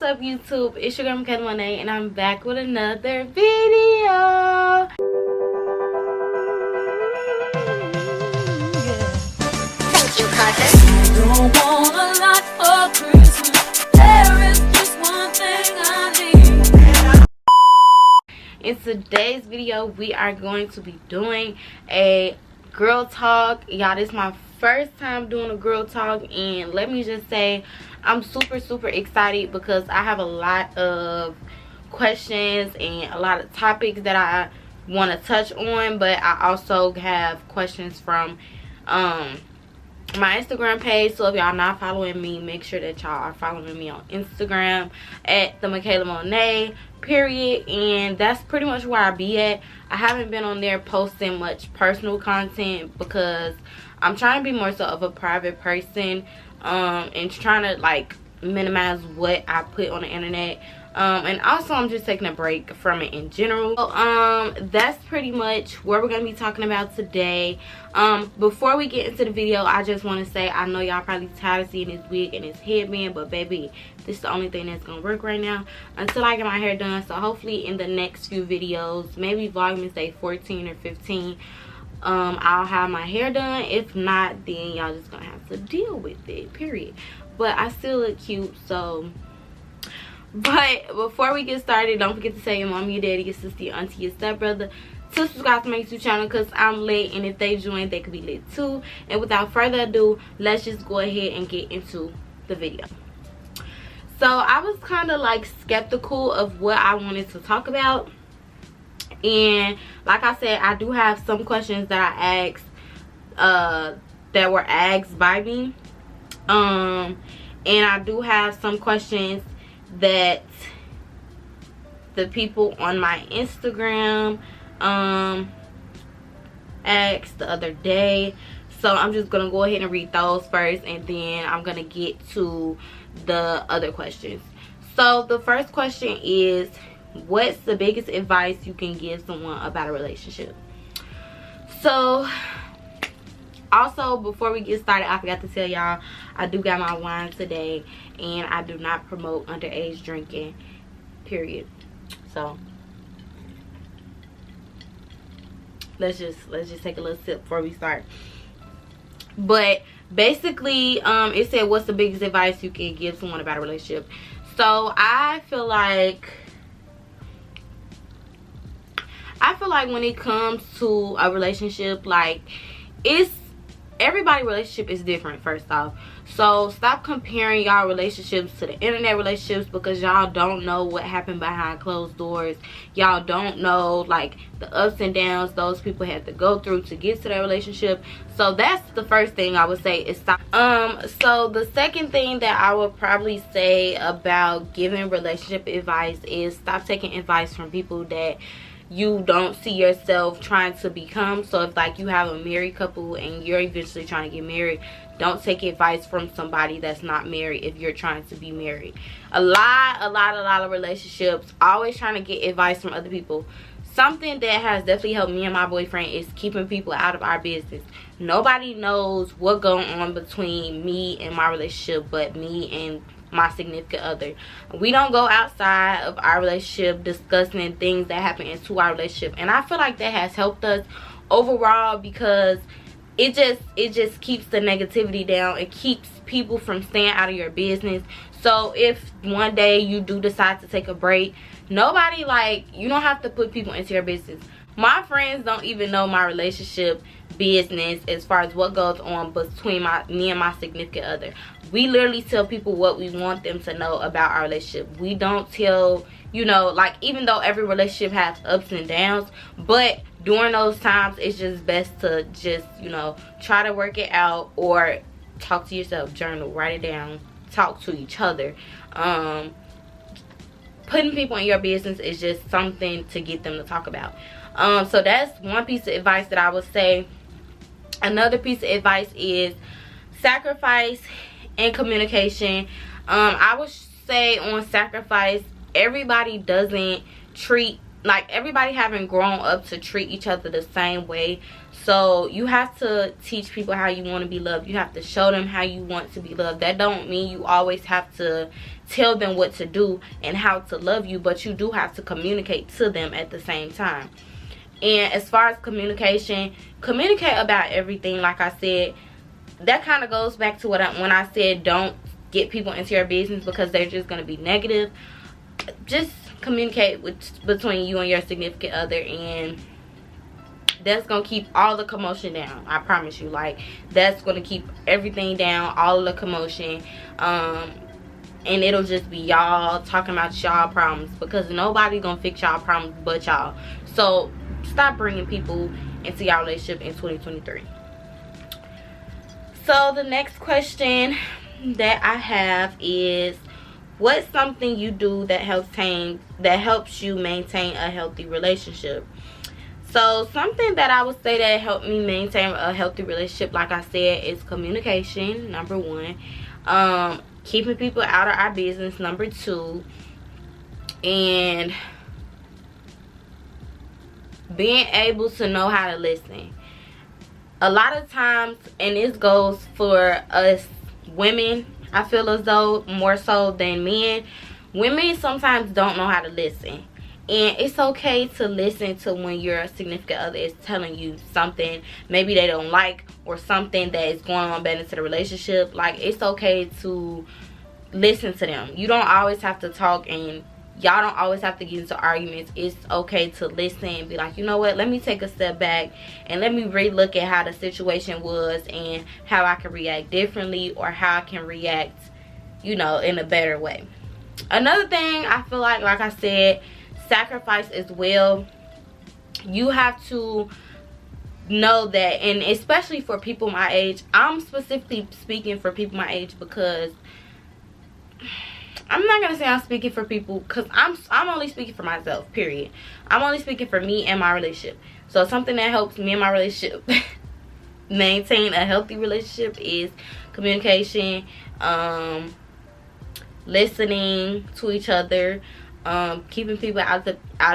What's up YouTube, it's your girl MP.1 and I'm back with another video. Thank you, Carter. I don't want a lot for Christmas. There is just one thing I need. In today's video we are going to be doing a girl talk. Y'all, this is my first time doing a girl talk, and let me just say I'm super excited because I have a lot of questions and a lot of topics that I want to touch on, but I also have questions from my Instagram page. So if y'all not following me, make sure that y'all are following me on Instagram at themakaylamonae period, and that's pretty much where I be at. I haven't been on there posting much personal content because I'm trying to be more so of a private person, and trying to like minimize what I put on the internet, and also I'm just taking a break from it in general. So that's pretty much what we're gonna be talking about today. Before we get into the video, I just want to say I know y'all probably tired of seeing this wig and this headband, but baby, this is the only thing that's gonna work right now until I get my hair done. So hopefully in the next few videos, maybe Vlogmas day 14 or 15, I'll have my hair done. If not, then y'all just gonna have to deal with it, period. But I still look cute, so. But before we get started, don't forget to tell your mom, your daddy, your sister, your auntie, your stepbrother to subscribe to my YouTube channel, because I'm lit, and if they join, they could be lit too. And without further ado, let's just go ahead and get into the video. So I was kind of like skeptical of what I wanted to talk about, and like I said, I do have some questions that I asked that were asked by me, and I do have some questions that the people on my Instagram asked the other day. So I'm just gonna go ahead and read those first, and then I'm gonna get to the other questions. So the first question is, what's the biggest advice you can give someone about a relationship? So also, before we get started, I forgot to tell y'all, I do got my wine today, and I do not promote underage drinking, period. So let's just take a little sip before we start. But basically, it said, what's the biggest advice you can give someone about a relationship? So I feel like when it comes to a relationship, like, everybody's relationship is different, first off. So stop comparing y'all relationships to the internet relationships, because y'all don't know what happened behind closed doors. Y'all don't know like the ups and downs those people had to go through to get to their relationship. So that's the first thing I would say, is stop. So the second thing that I would probably say about giving relationship advice is stop taking advice from people that you don't see yourself trying to become. So if like you have a married couple and you're eventually trying to get married, don't take advice from somebody that's not married if you're trying to be married. A lot of relationships always trying to get advice from other people. Something that has definitely helped me and my boyfriend is keeping people out of our business. Nobody knows what's going on between me and my relationship but me and my significant other. We don't go outside of our relationship discussing things that happen into our relationship, and I feel like that has helped us overall, because it just keeps the negativity down. It keeps people from staying out of your business. So if one day you do decide to take a break, nobody, like, you don't have to put people into your business. My friends don't even know my relationship business as far as what goes on between me and my significant other. We literally tell people what we want them to know about our relationship. We don't tell, you know, like, even though every relationship has ups and downs, but during those times it's just best to just, you know, try to work it out, or talk to yourself, journal, write it down, talk to each other. Putting people in your business is just something to get them to talk about. So that's one piece of advice that I would say. Another piece of advice is sacrifice and communication. I would say on sacrifice, everybody doesn't treat, like, everybody haven't grown up to treat each other the same way. So you have to teach people how you want to be loved. You have to show them how you want to be loved. That don't mean you always have to tell them what to do and how to love you, but you do have to communicate to them at the same time. And as far as communication, communicate about everything. Like I said, that kind of goes back to when I said don't get people into your business because they're just going to be negative. Just communicate between you and your significant other, and that's gonna keep all the commotion down. I promise you. Like, that's gonna keep everything down, all of the commotion, and it'll just be y'all talking about y'all problems, because nobody gonna fix y'all problems but y'all. So stop bringing people into y'all relationship in 2023. So the next question that I have is, what's something you do that helps you maintain a healthy relationship? So something that I would say that helped me maintain a healthy relationship, like I said, is communication, number one. Keeping people out of our business, number two. And being able to know how to listen. A lot of times, and this goes for us women, I feel as though more so than men, women sometimes don't know how to listen. And it's okay to listen to when your significant other is telling you something maybe they don't like, or something that is going on bad into the relationship. Like, it's okay to listen to them. You don't always have to talk, and y'all don't always have to get into arguments. It's okay to listen and be like, you know what, let me take a step back and let me re-look at how the situation was and how I can react differently, or how I can react, you know, in a better way. Another thing I feel like I said, sacrifice as well. You have to know that, and especially for people my age, I'm specifically speaking for people my age, because I'm not gonna say I'm speaking for people, because I'm only speaking for myself, period. I'm only speaking for me and my relationship. So something that helps me and my relationship maintain a healthy relationship is communication, listening to each other, keeping people out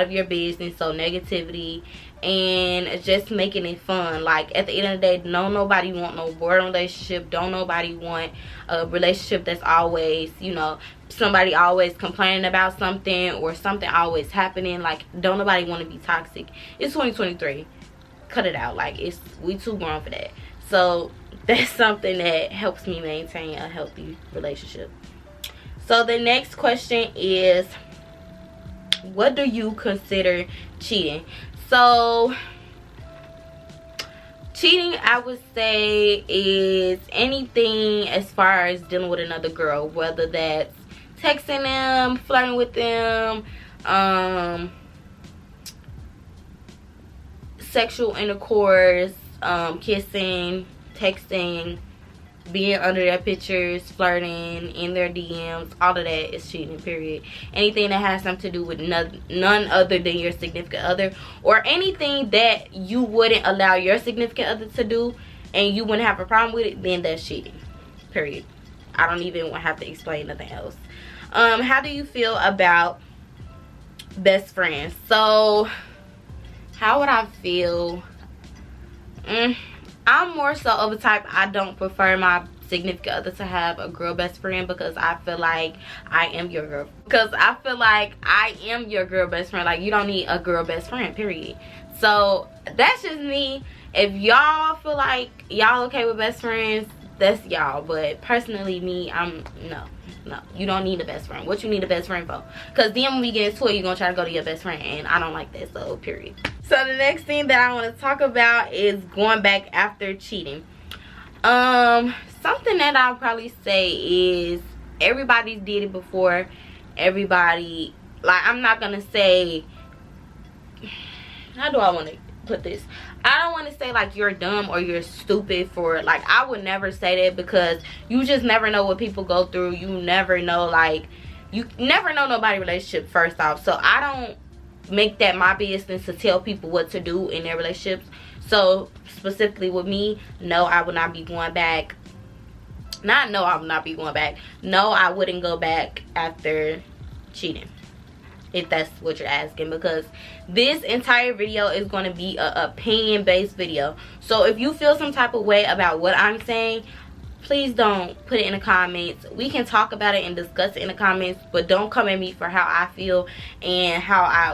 of your business, so negativity, and just making it fun. Like, at the end of the day, nobody want no boring relationship. Don't nobody want a relationship that's always, you know, somebody always complaining about something, or something always happening. Like, don't nobody want to be toxic. It's 2023. Cut it out. Like, we too grown for that. So that's something that helps me maintain a healthy relationship. So the next question is, what do you consider cheating? So cheating, I would say, is anything as far as dealing with another girl, whether that's texting them, flirting with them, sexual intercourse, kissing, texting, being under their pictures, flirting, in their DMs. All of that is cheating, period. Anything that has something to do with none other than your significant other, or anything that you wouldn't allow your significant other to do and you wouldn't have a problem with it, then that's cheating, period. I don't even have to explain nothing else. How do you feel about best friends? So how would I feel? I'm more so of a type, I don't prefer my significant other to have a girl best friend, because I feel like I am your girl. Because I feel like I am your girl best friend. Like, you don't need a girl best friend, period. So that's just me. If y'all feel like y'all okay with best friends, that's y'all. But personally, me, no, you don't need a best friend. What you need a best friend for? Because then when we get into it, you're gonna try to go to your best friend, and I don't like that. So period. So the next thing that I want to talk about is going back after cheating. Something that I'll probably say is, everybody's did it before. Everybody, like, I'm not gonna say, how do I want to put this? I don't want to say like you're dumb or you're stupid for, like, I would never say that, because you just never know what people go through. You never know, like, you never know nobody's relationship, first off. So I don't make that my business to tell people what to do in their relationships. So specifically with me, no, I would not be going back. No, I would not be going back. No, I wouldn't go back after cheating. if that's what you're asking, because this entire video is going to be a opinion based video. So if you feel some type of way about what I'm saying, please don't put it in the comments. We can talk about it and discuss it in the comments, but don't come at me for how I feel and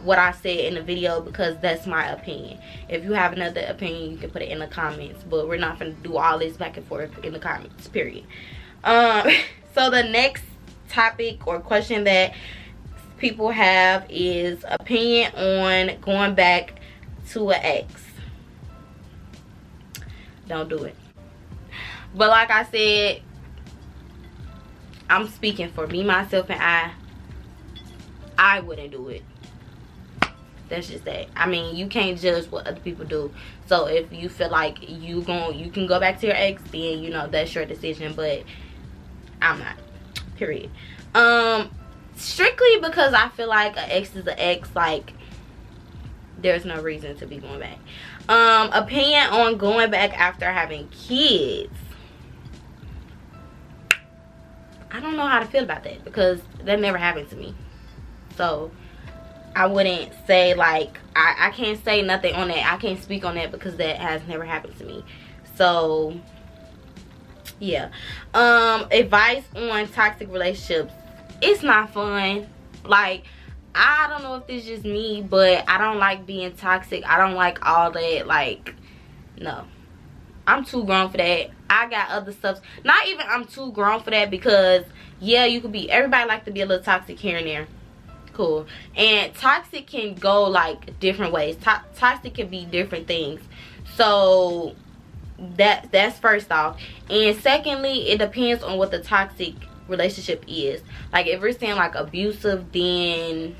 what I said in the video, because that's my opinion. If you have another opinion, you can put it in the comments, but we're not going to do all this back and forth in the comments, period. So the next topic or question that people have is opinion on going back to an ex. Don't do it. But like I said, I'm speaking for me, myself, and I wouldn't do it. That's just that. I mean, you can't judge what other people do. So if you feel like you can go back to your ex, then you know that's your decision. But I'm not. Period. Strictly because I feel like an ex is an ex. Like, there's no reason to be going back. Opinion on going back after having kids. I don't know how to feel about that, because that never happened to me. So I wouldn't say, like, I can't say nothing on that. I can't speak on that because that has never happened to me. So yeah. Advice on toxic relationships. It's not fun. Like, I don't know if it's just me, but I don't like being toxic. I don't like all that. Like, no, I'm too grown for that. I got other stuff. Not even I'm too grown for that, because yeah, you could be, everybody like to be a little toxic here and there. Cool. And toxic can go like different ways. Toxic can be different things. So that's first off. And secondly, it depends on what the toxic relationship is. Like, if we're saying like abusive, then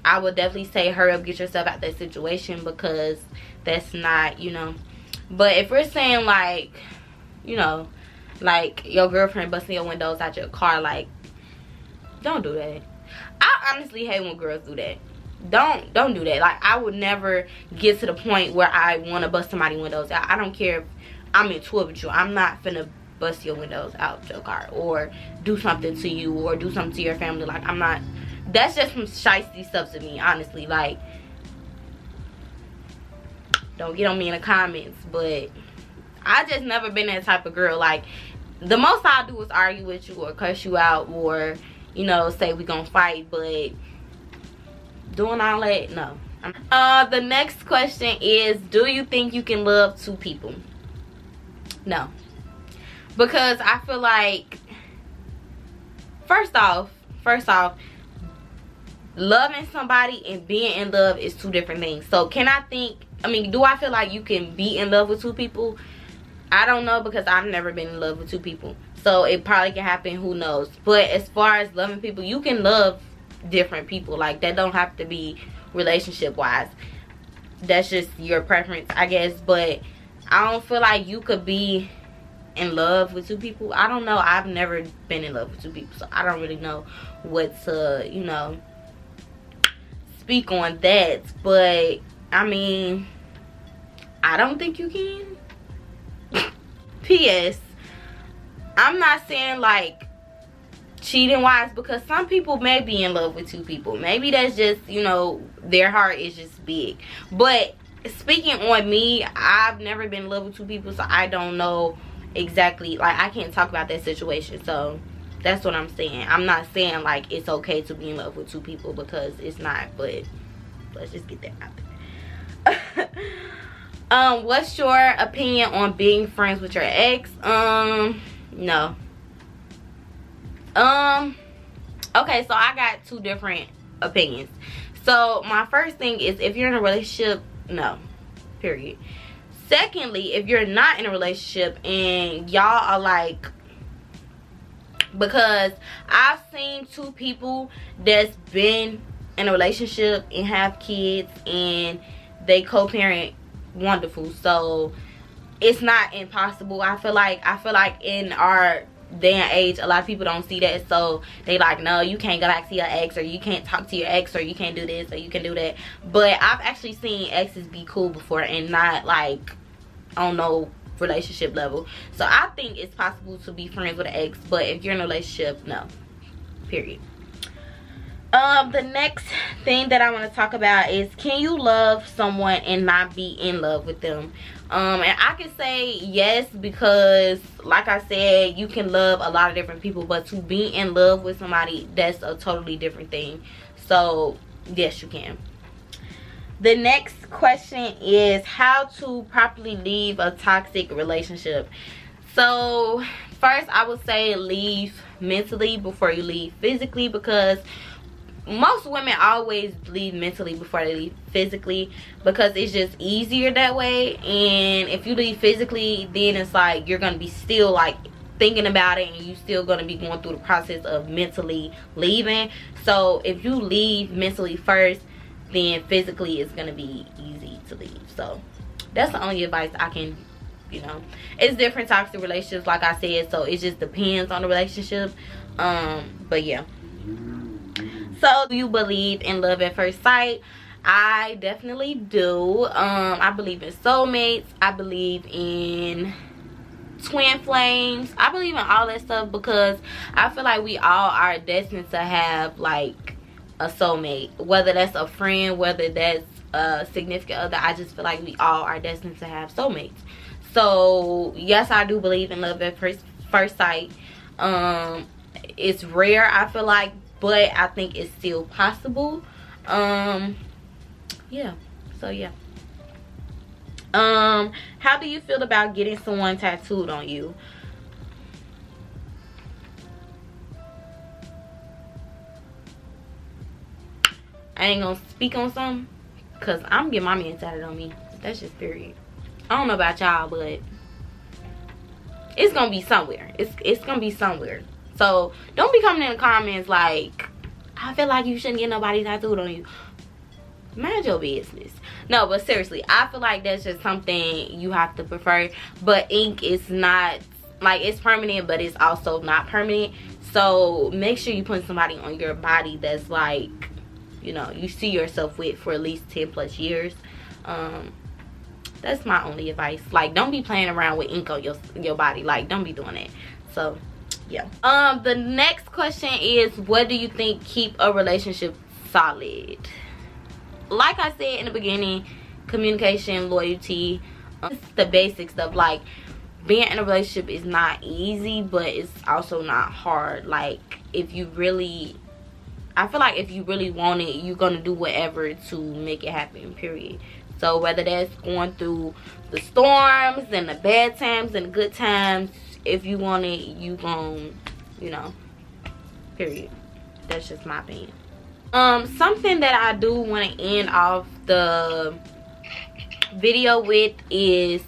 I would definitely say hurry up, get yourself out that situation, because that's not, you know. But if we're saying like, you know, like your girlfriend busting your windows out your car, like, don't do that. I honestly hate when girls do that. Don't do that. Like, I would never get to the point where I want to bust somebody's windows out. I don't care if I'm into it with you. I'm not finna bust your windows out your car or do something to you or do something to your family. Like, I'm not. That's just some shiesty stuff to me, honestly. Like, don't get on me in the comments, but I just never been that type of girl. Like, the most I'll do is argue with you or cuss you out or, you know, say we gonna fight, but doing all that, no. The next question is, do you think you can love two people? No. Because I feel like, first off, loving somebody and being in love is two different things. So do I feel like you can be in love with two people? I don't know, because I've never been in love with two people. So it probably can happen, who knows. But as far as loving people, you can love different people. Like, that don't have to be relationship wise. That's just your preference, I guess. But I don't feel like you could be in love with two people. I don't know. I've never been in love with two people, so I don't really know what to, you know, speak on that. But I mean, I don't think you can. P.S. I'm not saying like cheating wise, because some people may be in love with two people. Maybe that's just, you know, their heart is just big. But speaking on me, I've never been in love with two people, so I don't know exactly. Like, I can't talk about that situation. So that's what I'm saying. I'm not saying like it's okay to be in love with two people, because it's not. But let's just get that out there. What's your opinion on being friends with your ex? No. Okay, so I got two different opinions. So my first thing is, if you're in a relationship, no, period. Secondly, if you're not in a relationship and y'all are like, because I've seen two people that's been in a relationship and have kids and they co-parent wonderful. So it's not impossible. I feel like in our day and age, a lot of people don't see that, so they like, no, you can't go back to your ex, or you can't talk to your ex, or you can't do this, or you can do that. But I've actually seen exes be cool before and not like on no relationship level. So I think it's possible to be friends with an ex, but if you're in a relationship, no, period. The next thing that I want to talk about is, can you love someone and not be in love with them? And I can say yes, because like I said, you can love a lot of different people, but to be in love with somebody, that's a totally different thing. So yes, you can. The next question is how to properly leave a toxic relationship. So first, I would say leave mentally before you leave physically, because most women always leave mentally before they leave physically, because it's just easier that way. And if you leave physically, then it's like you're gonna be still like thinking about it, and you still gonna be going through the process of mentally leaving. So if you leave mentally first, then physically it's gonna be easy to leave. So that's the only advice I can, you know. It's different toxic relationships, like I said, so it just depends on the relationship. But yeah. So, do you believe in love at first sight? I definitely do. I believe in soulmates. I believe in twin flames. I believe in all that stuff, because I feel like we all are destined to have like a soulmate. Whether that's a friend, whether that's a significant other, I just feel like we all are destined to have soulmates. So, yes, I do believe in love at first sight. It's rare, I feel like, but I think it's still possible. Yeah, so yeah. How do you feel about getting someone tattooed on you? I ain't gonna speak on something, because I'm getting my man tattooed on me. That's just period. I don't know about y'all, but it's gonna be somewhere. It's gonna be somewhere. So don't be coming in the comments like, I feel like you shouldn't get nobody tattooed on you. Mind your business. No, but seriously, I feel like that's just something you have to prefer. But ink is not, like, it's permanent, but it's also not permanent. So make sure you put somebody on your body that's like, you know, you see yourself with for at least 10 plus years. That's my only advice. Like, don't be playing around with ink on your body. Like, don't be doing that. So yeah. The next question is, what do you think keep a relationship solid? Like I said in the beginning, communication, loyalty. It's the basic stuff. Like, being in a relationship is not easy, but it's also not hard. Like, if you really, I feel like if you really want it, you're gonna do whatever to make it happen, period. So whether that's going through the storms and the bad times and the good times, if you want it, you gon', you know, period. That's just my opinion. Something that I do want to end off the video with is,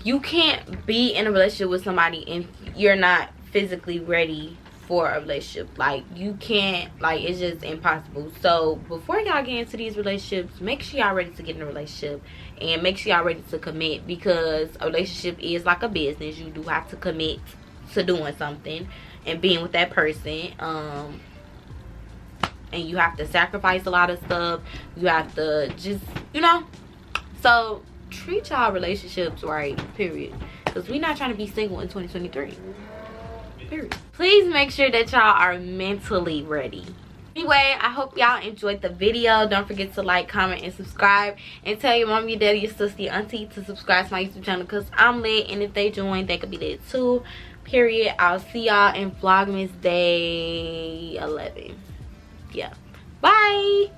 you can't be in a relationship with somebody and you're not physically ready for a relationship. Like, you can't, like, it's just impossible. So before y'all get into these relationships, make sure y'all ready to get in a relationship, and make sure y'all ready to commit, because a relationship is like a business. You do have to commit to doing something and being with that person. And you have to sacrifice a lot of stuff. You have to just, you know. So treat y'all relationships right, period, because we're not trying to be single in 2023, period. Please make sure that y'all are mentally ready. Anyway, I hope y'all enjoyed the video. Don't forget to like, comment, and subscribe, and tell your mom, your daddy, your sister, your auntie to subscribe to my YouTube channel, because I'm lit, and if they join, they could be lit too, period. I'll see y'all in Vlogmas Day 11. Yeah, bye.